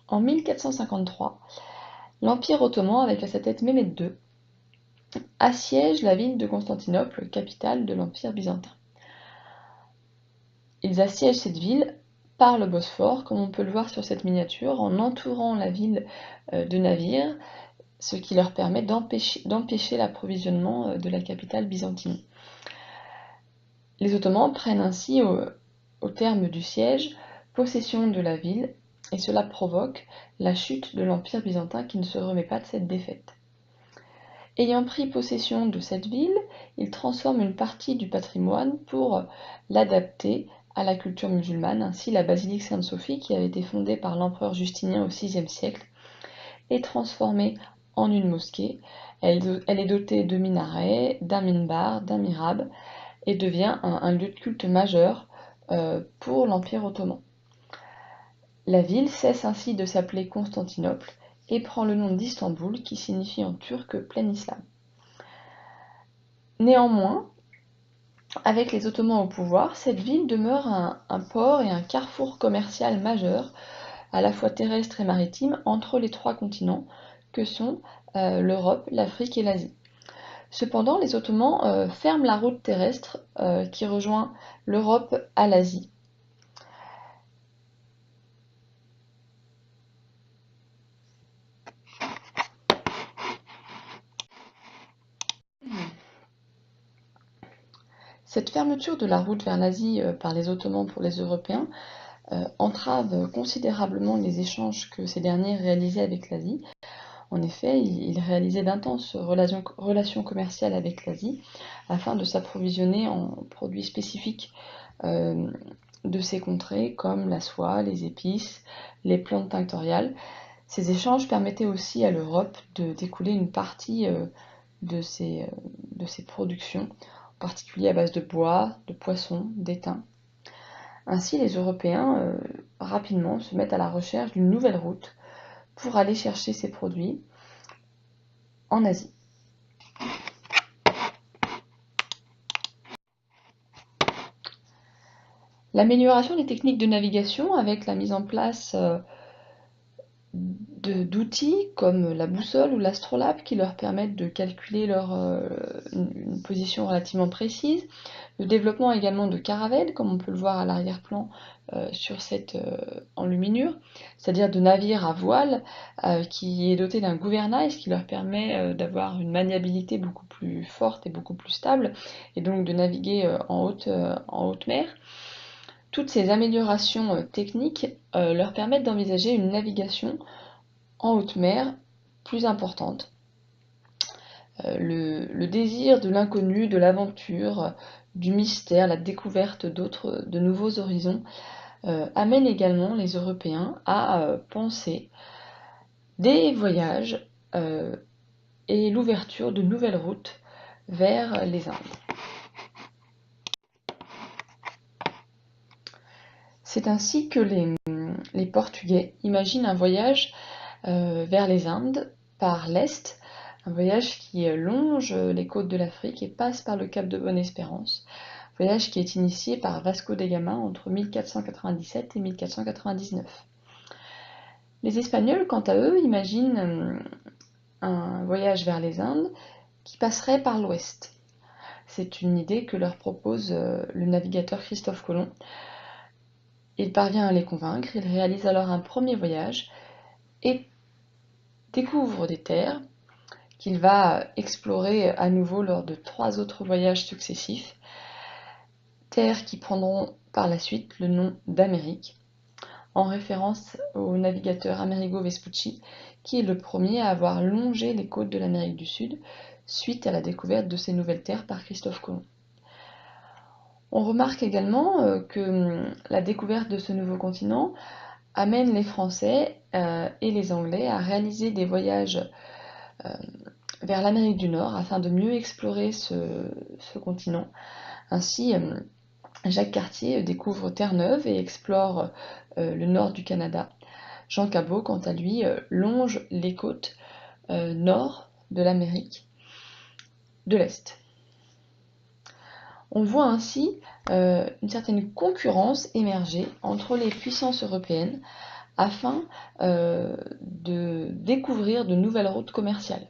En 1453, l'Empire ottoman, avec à sa tête Mehmed II, assiège la ville de Constantinople, capitale de l'Empire byzantin. Ils assiègent cette ville par le Bosphore, comme on peut le voir sur cette miniature, en entourant la ville de navires, ce qui leur permet d'empêcher l'approvisionnement de la capitale byzantine. Les Ottomans prennent ainsi, au terme du siège, possession de la ville, et cela provoque la chute de l'Empire byzantin qui ne se remet pas de cette défaite. Ayant pris possession de cette ville, ils transforment une partie du patrimoine pour l'adapter à la culture musulmane. Ainsi, la basilique Sainte-Sophie, qui avait été fondée par l'empereur Justinien au VIe siècle, est transformée en une mosquée. Elle est dotée de minarets, d'un minbar, d'un mihrab, et devient un lieu de culte majeur pour l'Empire ottoman. La ville cesse ainsi de s'appeler Constantinople et prend le nom d'Istanbul, qui signifie en turc plein islam. Néanmoins, avec les Ottomans au pouvoir, cette ville demeure un port et un carrefour commercial majeur, à la fois terrestre et maritime, entre les trois continents que sont l'Europe, l'Afrique et l'Asie. Cependant, les Ottomans ferment la route terrestre qui rejoint l'Europe à l'Asie. Cette fermeture de la route vers l'Asie par les Ottomans pour les Européens entrave considérablement les échanges que ces derniers réalisaient avec l'Asie. En effet, ils réalisaient d'intenses relations commerciales avec l'Asie afin de s'approvisionner en produits spécifiques euh, de ces contrées comme la soie, les épices, les plantes tinctoriales. Ces échanges permettaient aussi à l'Europe d'écouler une partie de ses productions, en particulier à base de bois, de poissons, d'étain. Ainsi, les Européens rapidement se mettent à la recherche d'une nouvelle route pour aller chercher ces produits en Asie. L'amélioration des techniques de navigation avec la mise en place d'outils comme la boussole ou l'astrolabe qui leur permettent de calculer une position relativement précise. Le développement également de caravelles, comme on peut le voir à l'arrière-plan sur cette enluminure, c'est-à-dire de navires à voile qui est doté d'un gouvernail, ce qui leur permet d'avoir une maniabilité beaucoup plus forte et beaucoup plus stable, et donc de naviguer en haute mer. Toutes ces améliorations techniques leur permettent d'envisager une navigation en haute mer plus importante. Le désir de l'inconnu, de l'aventure, du mystère, la découverte de nouveaux horizons amène également les Européens à penser des voyages et l'ouverture de nouvelles routes vers les Indes. C'est ainsi que les Portugais imaginent un voyage vers les Indes par l'est, un voyage qui longe les côtes de l'Afrique et passe par le cap de Bonne-Espérance, voyage qui est initié par Vasco da Gama entre 1497 et 1499. Les Espagnols, quant à eux, imaginent un voyage vers les Indes qui passerait par l'ouest. C'est une idée que leur propose le navigateur Christophe Colomb. Il parvient à les convaincre, il réalise alors un premier voyage et découvre des terres qu'il va explorer à nouveau lors de 3 autres voyages successifs, terres qui prendront par la suite le nom d'Amérique, en référence au navigateur Amerigo Vespucci, qui est le premier à avoir longé les côtes de l'Amérique du Sud, suite à la découverte de ces nouvelles terres par Christophe Colomb. On remarque également que la découverte de ce nouveau continent amène les Français et les Anglais à réaliser des voyages vers l'Amérique du Nord afin de mieux explorer ce continent. Ainsi, Jacques Cartier découvre Terre-Neuve et explore le nord du Canada. Jean Cabot, quant à lui, longe les côtes nord de l'Amérique de l'Est. On voit ainsi une certaine concurrence émerger entre les puissances européennes afin de découvrir de nouvelles routes commerciales.